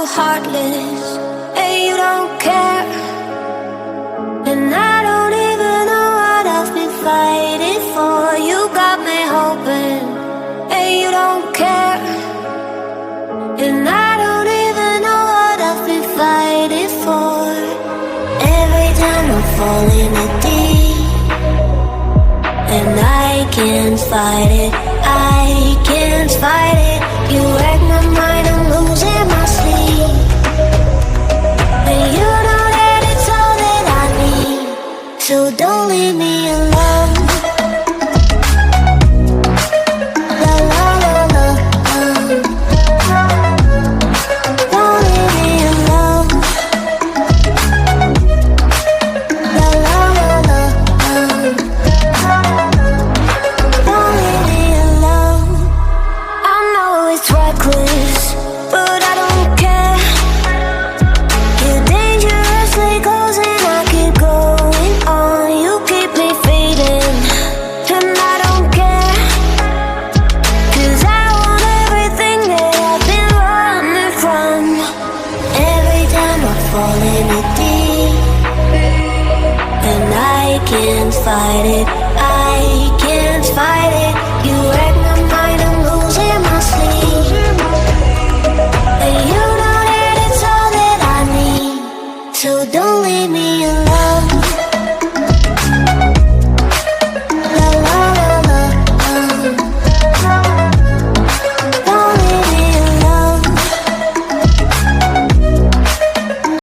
so heartless, and you don't care. And I don't even know what I've been fighting for. You got me hoping, and you don't care. And I don't even know what I've been fighting for. Every time I'm falling a deep, and I can't fight it, I can't fight it. You wreck my mind, I'm losing my sleep. And you know that it's all that I need, so don't leave me alone. La la la la, don't leave me alone. La la la la, don't leave me alone. I know it's reckless, but I don't care. You're dangerously close and I keep going on. You keep me fading, and I don't care. 'Cause I want everything that I've been running from. Every time I fall in it deep, and I can't fight it, I can't fight it.